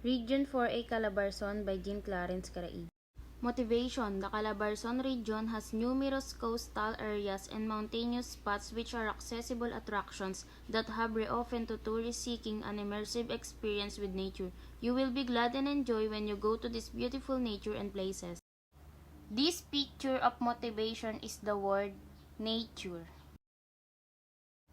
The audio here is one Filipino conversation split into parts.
Region 4A Calabarzon by Jean Clarence Caraig. Motivation. The Calabarzon region has numerous coastal areas and mountainous spots which are accessible attractions that harbor often to tourists seeking an immersive experience with nature. You will be glad and enjoy when you go to this beautiful nature and places. This picture of motivation is the word nature.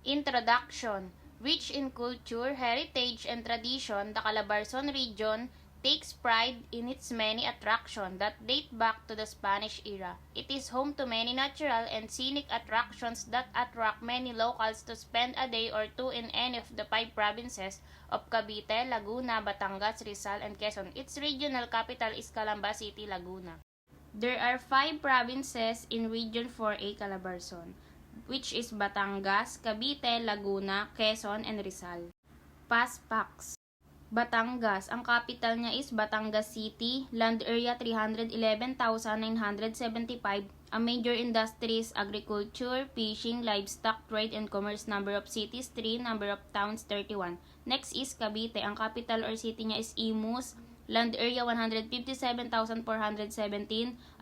Introduction. Rich in culture, heritage, and tradition, the Calabarzon region takes pride in its many attractions that date back to the Spanish era. It is home to many natural and scenic attractions that attract many locals to spend a day or two in any of the 5 provinces of Cavite, Laguna, Batangas, Rizal, and Quezon. Its regional capital is Calamba City, Laguna. There are 5 provinces in Region 4A Calabarzon, which is Batangas, Cavite, Laguna, Quezon, and Rizal. Past facts. Batangas, ang capital niya is Batangas City, land area 311,975, a major industries, agriculture, fishing, livestock, trade, and commerce, number of cities 3, number of towns 31. Next is Cavite, ang capital or city niya is Imus, land area 157,417,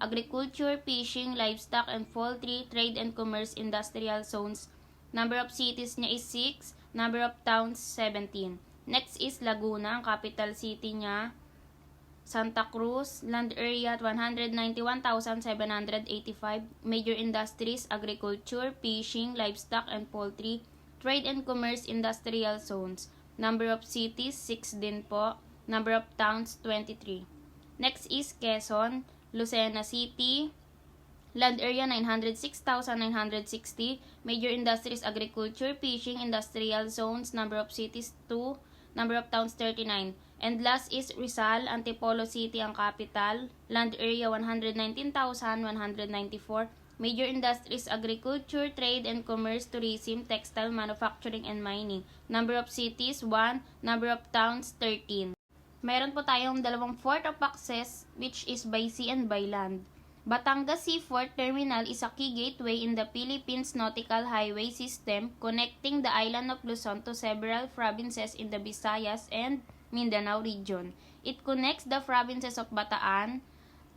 agriculture, fishing, livestock, and poultry, trade and commerce, industrial zones. Number of cities niya is 6, number of towns 17. Next is Laguna, ang capital city niya Santa Cruz, land area 191,785, major industries, agriculture, fishing, livestock, and poultry, trade and commerce, industrial zones. Number of cities 6 din po. Number of towns, 23. Next is Quezon, Lucena City, land area 906,960, major industries, agriculture, fishing, industrial zones, number of cities 2, number of towns 39. And last is Rizal, Antipolo City ang capital, land area 119,194, major industries, agriculture, trade and commerce, tourism, textile, manufacturing, and mining. Number of cities 1, number of towns 13. Meron po tayong dalawang port of access which is by sea and by land. Batangas Seaport Terminal is a key gateway in the Philippines Nautical Highway System connecting the island of Luzon to several provinces in the Visayas and Mindanao region. It connects the provinces of Bataan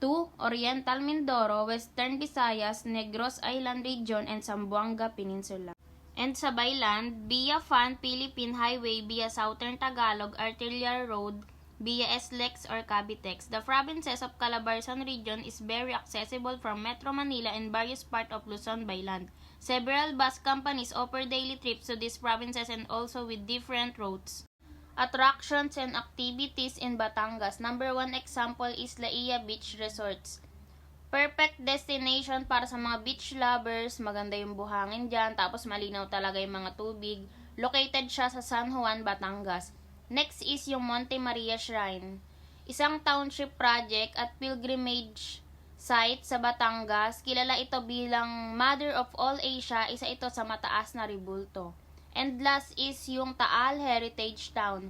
to Oriental Mindoro, Western Visayas, Negros Island region, and Zamboanga Peninsula. And sa by land, via Philippine Highway, via Southern Tagalog, Artillery Road, via SLEX or Cavitex. The provinces of Calabarzon region is very accessible from Metro Manila and various parts of Luzon by land. Several bus companies offer daily trips to these provinces and also with different routes. Attractions and activities in Batangas. Number 1 example is Laia Beach Resorts. Perfect destination para sa mga beach lovers. Maganda yung buhangin dyan, tapos malinaw talaga yung mga tubig. Located siya sa San Juan, Batangas. Next is yung Monte Maria Shrine. Isang township project at pilgrimage site sa Batangas. Kilala ito bilang Mother of all Asia. Isa ito sa mataas na rebulto. And last is yung Taal Heritage Town.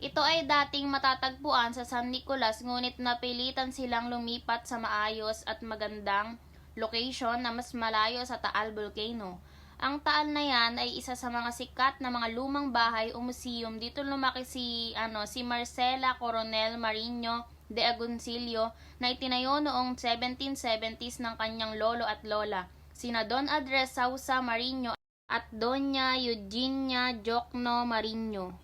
Ito ay dating matatagpuan sa San Nicolas, ngunit napilitan silang lumipat sa maayos at magandang location na mas malayo sa Taal Volcano. Ang Taal na yan ay isa sa mga sikat na mga lumang bahay o museum. Dito lumaki si Marcela Coronel Mariño de Agoncillo na itinayo noong 1770s ng kanyang lolo at lola, sina Don Andres Sausa Mariño at Doña Eugenia Jocno Mariño.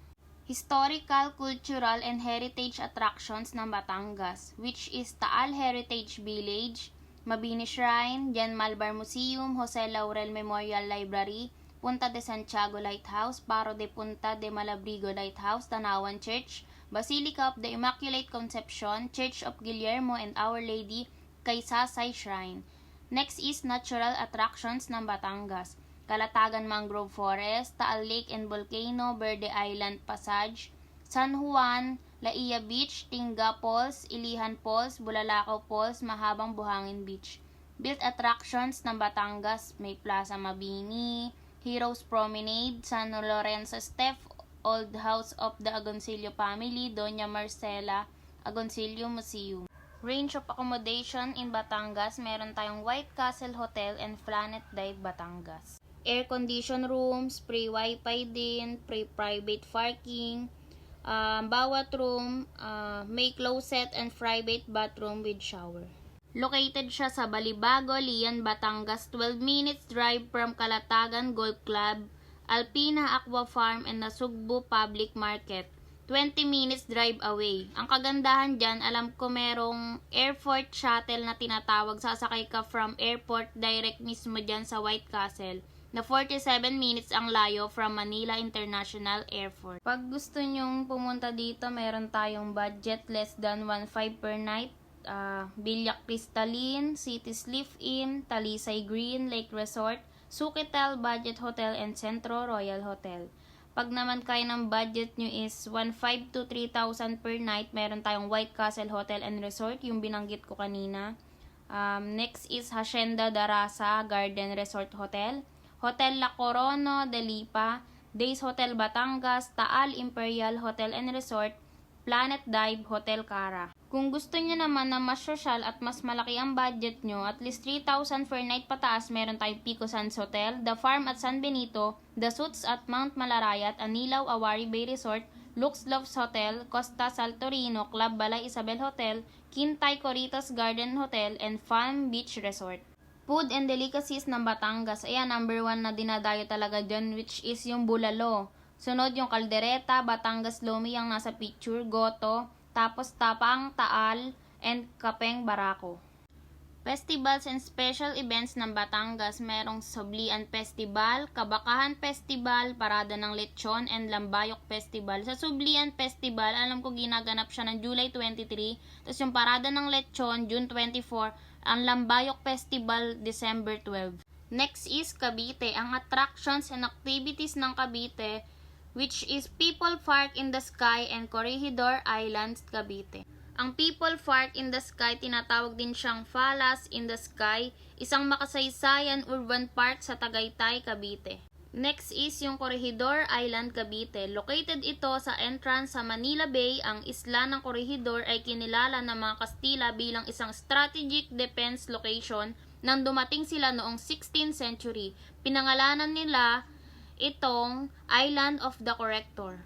Historical, cultural, and heritage attractions ng Batangas, which is Taal Heritage Village, Mabini Shrine, Jan Malvar Museum, Jose Laurel Memorial Library, Punta de Santiago Lighthouse, Paro de Punta de Malabrigo Lighthouse, Tanawan Church, Basilica of the Immaculate Conception, Church of Guillermo and Our Lady, Kaysasay Shrine. Next is natural attractions ng Batangas. Kalatagan Mangrove Forest, Taal Lake and Volcano, Verde Island Passage, San Juan, Laia Beach, Tinga Falls, Ilihan Falls, Bulalakaw Falls, Mahabang Buhangin Beach. Built attractions ng Batangas, may Plaza Mabini, Heroes Promenade, San Lorenzo Step, Old House of the Agoncillo Family, Doña Marcela Agoncillo Museum. Range of accommodation in Batangas, meron tayong White Castle Hotel and Planet Dive Batangas. Air-conditioned rooms, free wifi din, free private parking, Bawat room may closet and private bathroom with shower. Located siya sa Balibago, Lian, Batangas, 12 minutes drive from Calatagan Golf Club, Alpina Aqua Farm, and Nasugbu Public Market. 20 minutes drive away. Ang kagandahan dyan, alam ko merong airport shuttle na tinatawag. Sasakay ka from airport direct mismo dyan sa White Castle. Na 47 minutes ang layo from Manila International Airport. Pag gusto nyong pumunta dito, meron tayong budget less than 1.5 per night. Bilyak Crystalline, City Sleep Inn, Talisay Green Lake Resort, Sukitel Budget Hotel, and Centro Royal Hotel. Pag naman kayo ng budget nyo is 1.5 to 3,000 per night, meron tayong White Castle Hotel and Resort, yung binanggit ko kanina. Next is Hacienda Darasa Garden Resort Hotel, Hotel La Corona de Lipa, Days Hotel Batangas, Taal Imperial Hotel and Resort, Planet Dive Hotel Cara. Kung gusto niyo naman na mas social at mas malaki ang budget nyo, at least 3,000 per night pataas, meron tayong Pico Sands Hotel, The Farm at San Benito, The Suits at Mount Malarayat, Anilaw Awari Bay Resort, Lux Loves Hotel, Costa Saltorino, Club Balay Isabel Hotel, Kintay Coritas Garden Hotel, and Farm Beach Resort. Food and delicacies ng Batangas. Ayan, number 1 na dinadayo talaga dyan, which is yung bulalo. Sunod yung kaldereta, Batangas Lomi ang nasa picture, goto, tapos tapang, taal, and kapeng barako. Festivals and special events ng Batangas, merong Soblian Festival, Kabakahan Festival, Parada ng Lechon, and Lambayok Festival. Sa Soblian Festival, alam ko ginaganap siya ng July 23, tapos yung Parada ng Lechon, June 24, ang Lambayok Festival, December 12. Next is Cavite. Ang attractions and activities ng Cavite, which is People Park in the Sky and Corregidor Islands, Cavite. Ang People Park in the Sky, tinatawag din siyang Falas in the Sky, isang makasaysayan urban park sa Tagaytay, Cavite. Next is yung Corregidor Island, Cavite. Located ito sa entrance sa Manila Bay. Ang isla ng Corregidor ay kinilala ng mga Kastila bilang isang strategic defense location nang dumating sila noong 16th century. Pinangalanan nila itong Island of the Corrector.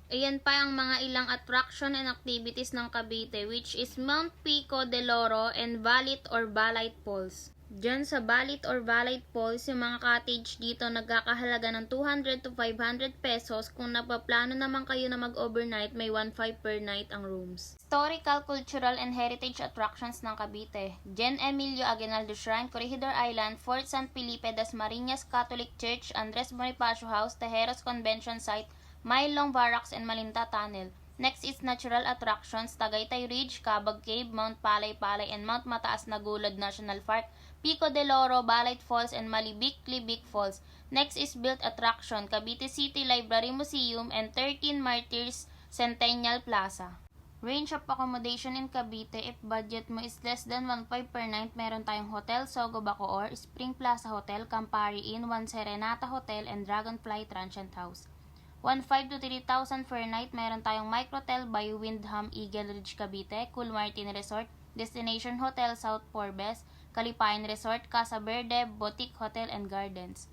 Ayan pa ang mga ilang attraction and activities ng Cavite, which is Mount Pico de Loro and Balit or Balite Falls. Diyan sa Balit or Balite Falls, yung mga cottage dito nagkakahalaga ng 200 to 500 pesos. Kung napaplano naman kayo na mag-overnight, may 1.5 per night ang rooms. Historical, cultural, and heritage attractions ng Cavite. Gen Emilio Aguinaldo Shrine, Corregidor Island, Fort San Felipe, Dasmariñas Catholic Church, Andres Bonifacio House, Tejeros Convention Site, Mailong Barracks, and Malinta Tunnel. Next is natural attractions, Tagaytay Ridge, Cabag Cave, Mount Palay-Palay, and Mount Mataas na Gulod National Park, Pico de Loro, Balite Falls, and Malibik-Libik Falls. Next is built attraction, Cavite City Library Museum, and 13 Martyrs Centennial Plaza. Range of accommodation in Cavite, if budget mo is less than 1.5 per night, meron tayong Hotel Sogo Bacoor, Spring Plaza Hotel, Campari Inn, One Serenata Hotel, and Dragonfly Transient House. 1.5 to 3,000 per night, meron tayong Microtel by Windham Eagle Ridge Cavite, Cool Martin Resort, Destination Hotel South Forbes, Calipain Resort, Casa Verde, Boutique Hotel and Gardens.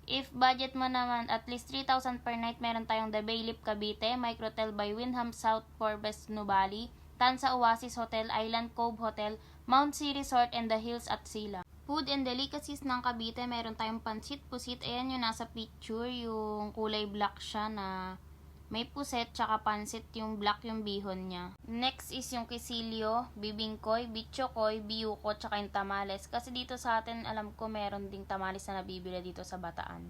If budget mo naman at least 3,000 per night, meron tayong The Baylip Cavite, Microtel by Windham South Forbes Nubali, Tansa Oasis Hotel, Island Cove Hotel, Mount Sea Resort, and The Hills at Sila. Food and delicacies ng Cavite, meron tayong pansit pusit. Ayan yung nasa picture, yung kulay black siya na may puset tsaka pansit, yung black yung bihon niya. Next is yung quesillo, bibingkoy, bitchokoy, biyuko, tsaka yung tamales. Kasi dito sa atin, alam ko meron ding tamales na nabibili dito sa Bataan.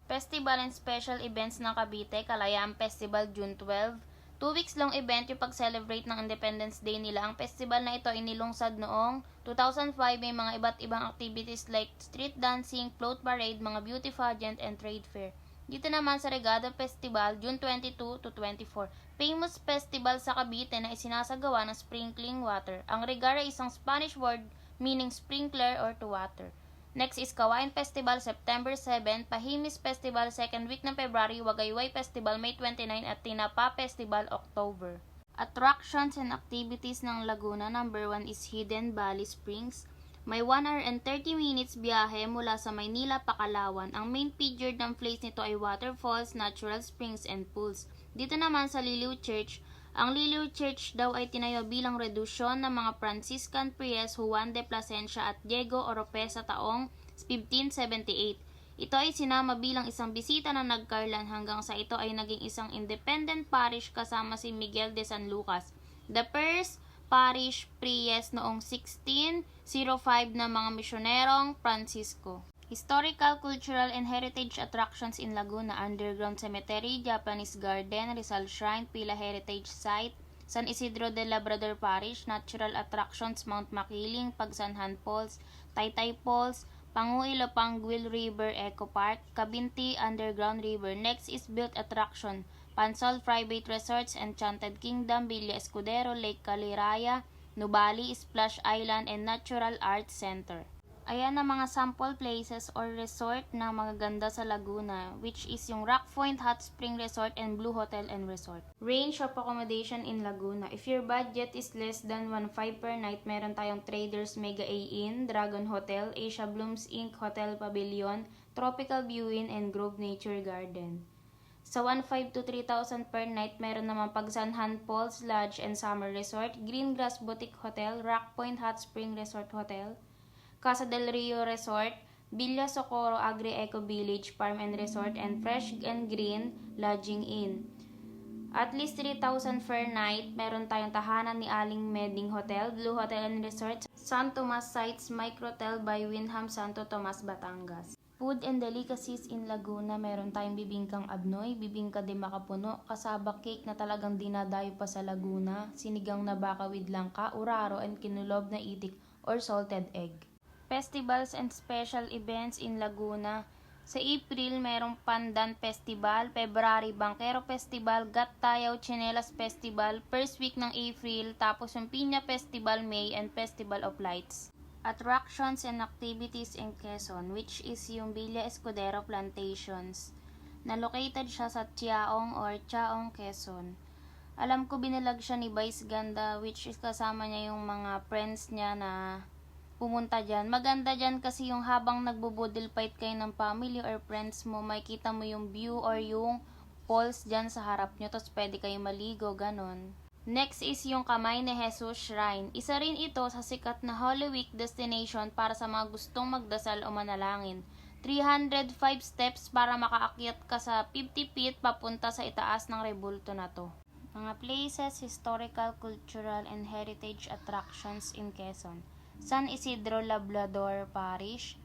Festival and special events ng Cavite, Kalayaan Festival, June 12. 2 weeks long event yung pag-celebrate ng Independence Day nila. Ang festival na ito ay nilungsad noong 2005. May mga iba't ibang activities like street dancing, float parade, mga beauty pageant, and trade fair. Dito naman sa Regada Festival, June 22 to 24. Famous festival sa Cavite na isinasagawa ng sprinkling water. Ang Regara ay isang Spanish word meaning sprinkler or to water. Next is Kawain Festival, September 7, Pahimis Festival, 2nd week ng February, Wagayway Festival, May 29, at Tinapa Festival, October. Attractions and activities ng Laguna, number 1 is Hidden Valley Springs. May 1 hour and 30 minutes biyahe mula sa Maynila, Pacalawan. Ang main featured ng place nito ay waterfalls, natural springs, and pools. Dito naman sa Liliw Church, ang Liliw Church daw ay tinayo bilang redusyon ng mga Franciscan priests Juan de Plasencia at Diego Oropesa taong 1578. Ito ay sinama bilang isang bisita na nagkarlan hanggang sa ito ay naging isang independent parish kasama si Miguel de San Lucas, the first parish priest noong 1605 na mga misyonerong Francisco. Historical, cultural, and heritage attractions in Laguna: Underground Cemetery, Japanese Garden, Rizal Shrine, Pila Heritage Site, San Isidro de Labrador Parish. Natural attractions: Mount Makiling, Pagsanhan Falls, Taytay Falls, Panguilo Panguil River Eco Park, Cabinti Underground River. Next is built attraction: Pansol Private Resorts, Enchanted Kingdom, Villa Escudero, Lake Caliraya, Nubali, Splash Island, and Natural Arts Center. Ayan ang mga sample places or resort na magaganda sa Laguna, which is yung Rock Point Hot Spring Resort and Blue Hotel and Resort. Range of accommodation in Laguna: if your budget is less than 1.5 per night, meron tayong Traders Mega A Inn, Dragon Hotel, Asia Blooms Inc. Hotel Pavilion, Tropical View Inn, and Grove Nature Garden. Sa 1.5 to 3,000 per night, meron naman Pagsanhan Falls Lodge and Summer Resort, Green Grass Boutique Hotel, Rock Point Hot Spring Resort Hotel, Casa del Rio Resort, Villa Socorro Agri Eco Village Farm and Resort, and Fresh and Green Lodging Inn. At least 3,000 per night, meron tayong tahanan ni Aling Meding Hotel, Blue Hotel and Resort, San Tomas Sites Microtel by Winham Santo Tomas, Batangas. Food and delicacies in Laguna: meron tayong bibingkang abnoy, bibingka de makapuno, kasaba cake na talagang dinadayo pa sa Laguna, sinigang na baka with langka, uraro, and kinulob na itik or salted egg. Festivals and special events in Laguna: sa April, merong Pandan Festival, February, Bangkero Festival, Gat Tayaw Chinelas Festival, first week ng April, tapos yung Piña Festival, May, and Festival of Lights. Attractions and activities in Quezon, which is yung Villa Escudero Plantations, na located siya sa Tiaong or Chaong, Quezon. Alam ko binalag siya ni Vice Ganda, which is kasama niya yung mga friends niya na pumunta dyan. Maganda dyan kasi yung habang nagbo-boodle fight kayo ng family or friends mo, makikita mo yung view or yung falls dyan sa harap nyo, tapos pwede kayo maligo, ganon. Next is yung Kamay ni Jesus Shrine. Isa rin ito sa sikat na Holy Week destination para sa mga gustong magdasal o manalangin. 305 steps para makaakyat ka sa 50 feet papunta sa itaas ng rebulto na to. Mga places, historical, cultural, and heritage attractions in Quezon: San Isidro Labrador Parish,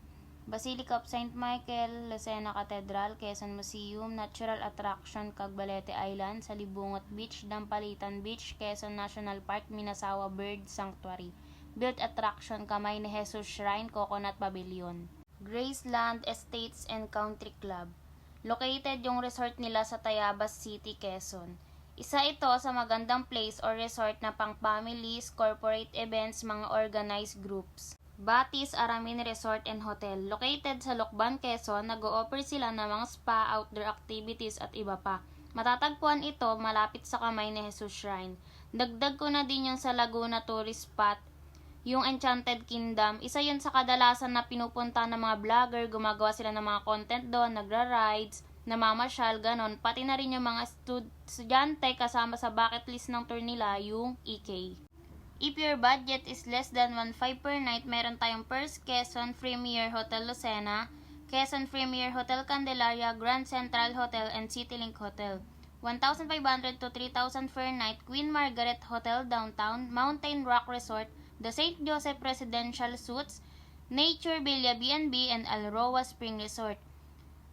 Basilica of St. Michael, Lucena Cathedral, Quezon Museum, natural attraction Cagbalete Island, Salibungot Beach, Dampalitan Beach, Quezon National Park, Minasawa Bird Sanctuary. Built attraction Kamay ni Jesus Shrine, Coconut Pavilion. Graceland Estates and Country Club. Located yung resort nila sa Tayabas City, Quezon. Isa ito sa magandang place or resort na pang families, corporate events, mga organized groups. Batis Aramin Resort and Hotel. Located sa Lokban, Quezon, nag-o-offer sila ng mga spa, outdoor activities at iba pa. Matatagpuan ito malapit sa Kamay ni Jesus Shrine. Dagdag ko na din yung sa Laguna Tourist Spot, yung Enchanted Kingdom. Isa yun sa kadalasan na pinupunta ng mga vlogger, gumagawa sila ng mga content doon, nagra-rides, namamasyal, ganon. Pati na rin yung mga estudyante kasama sa bucket list ng tour nila, yung EK. If your budget is less than 1.5 per night, meron tayong First Quezon Premier Hotel Lucena, Quezon Premier Hotel Candelaria, Grand Central Hotel, and CityLink Hotel. 1,500 to 3,000 per night, Queen Margaret Hotel Downtown, Mountain Rock Resort, the St. Joseph Residential Suites, Nature Villa B&B, and Alroa Spring Resort.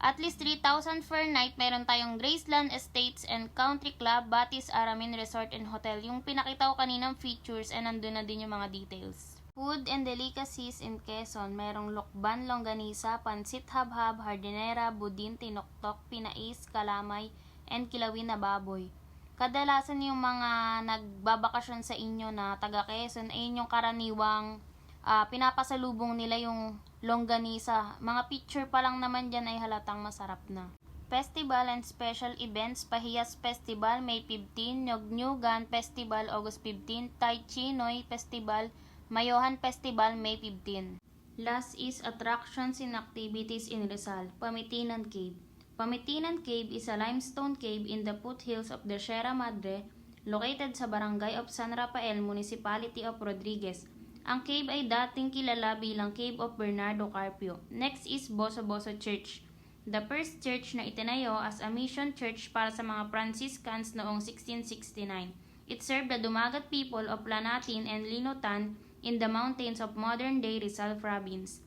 At least 3,000 per night, meron tayong Graceland Estates and Country Club, Batis Aramin Resort and Hotel. Yung pinakita ko kaninang features, and nandun na din yung mga details. Food and delicacies in Quezon, merong Lokban Longganisa, Pansit Habhab, Hardinera, Budin, Tinoktok, Pinais, Kalamay, and Kilawin na baboy. Kadalasan yung mga nagbabakasyon sa inyo na taga Quezon, ay yung karaniwang pinapasalubong nila yung longganisa. Mga picture pa lang naman dyan ay halatang masarap na. Festival and special events: Pahiyas Festival, May 15, Nyognyugan Festival, August 15, Tai Chi Noy Festival, Mayohan Festival, May 15. Last is attractions and activities in Rizal: Pamitinan Cave, Pamitinan Cave is a limestone cave in the foothills of the Sierra Madre, located sa barangay of San Rafael, Municipality of Rodriguez. Ang cave ay dating kilala bilang Cave of Bernardo Carpio. Next is Boso Boso Church. The first church na itinayo as a mission church para sa mga Franciscans noong 1669. It served the Dumagat people of Lanatin and Linutan in the mountains of modern-day Rizal Province.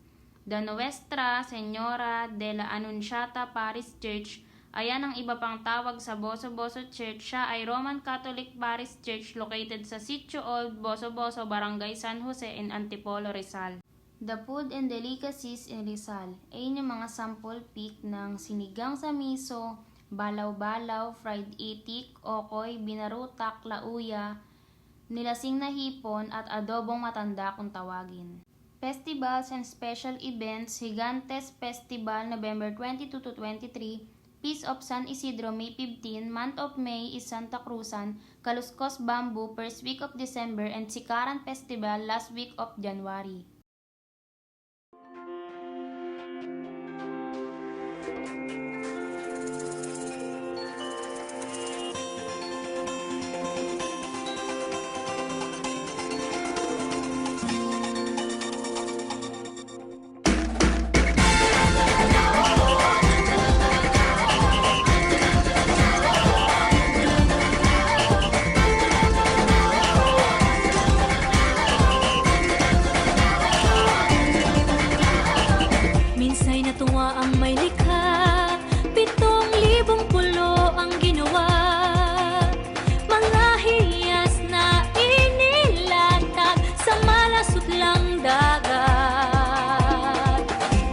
The Nuestra Señora de la Anunciata Parish Church, ayan ang iba pang tawag sa Boso Boso Church. Siya ay Roman Catholic Parish Church located sa Sitio Old Boso Boso, Barangay San Jose in Antipolo, Rizal. The food and delicacies in Rizal ay yung mga sample pick ng sinigang sa miso, balaw-balaw, fried itik, okoy, binarutak, lauya, nilasing na hipon at adobong matanda kung tawagin. Festivals and special events: Gigantes Festival November 22 to 23, Feast of San Isidro May 15, Month of May is Santa Cruzan, Kaluskos Bamboo first week of December, and Sikaran Festival last week of January. Minsay natuwa ang may likha, 7,000 pulo ang ginawa. Mga hiyas na inilatag sa malasutlang dagat.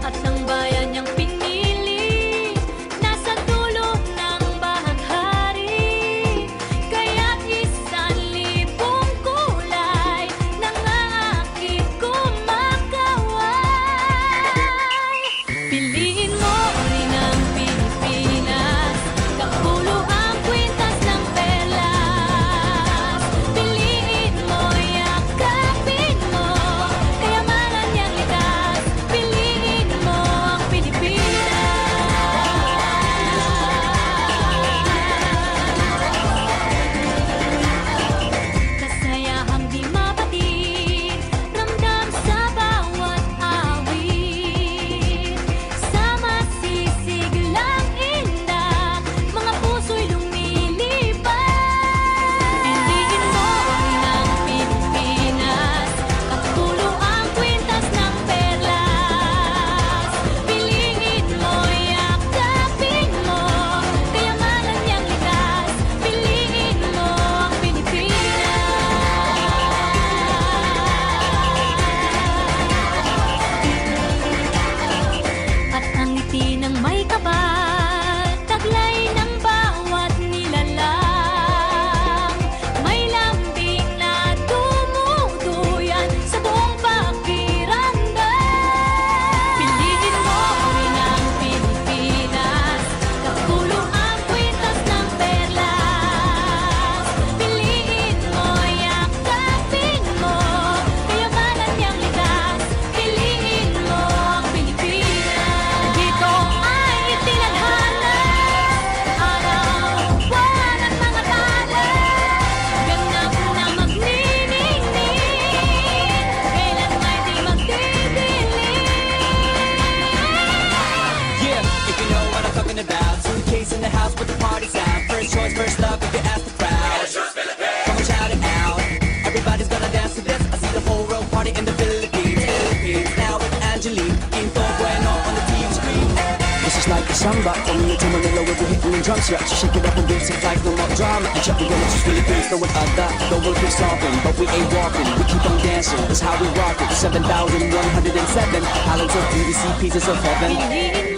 At ang bayan niyang pinili, nasa dulo ng bahaghari. Kaya't 1,000 kulay nangaakit kumakaway. Piliin mo rin ang Pilipinas, kapulo ang kwintas ng perlas. Piliin mo, yakapin mo, kayamanan niyang likas. Piliin mo ang Pilipinas. Kasayahang di mapatid, ramdam sa bawat awit. Sa masisiglang inda, mga puso'y lumilipad. Piliin mo rin ang Pilipinas, kapulo ang kwintas ng perlas. Piliin mo, yakapin mo, kayamanan niyang likas. Piliin mo ang Pilipinas. At ang ngiti ng may kapal, taglay ng bawat nilalang. May lambing na tumutuyan sa buong pakiramdam. Piliin mo rin ang Pilipinas, kapulo ang kwintas ng perlas. Piliin mo, yakapin mo, kayamanan niyang likas. Piliin mo ang Pilipinas. Dito ay itinadhana, araw-buwan at mga tala. Ganap na magniningning, kailan may di magdidilim. Yeah, if you know what I'm talking about. Suitcase in the house with the party's out. First choice, first love, if you ask the crowd. Come on, shout it out. Everybody's gonna dance to this. I see the whole world party in the Philippines. Now with Angelique, Quinto Bueno on the TV screen. This is like a samba, coming into Manila with the hitting and drums. Yeah, so shake it up and dance it like no more drama. And check the girls, just Philippines, throwing a dot. The world is solving, but we ain't walking. We keep on dancing, that's how we rock it. 7,107 islands of PVC pieces of heaven. Piliin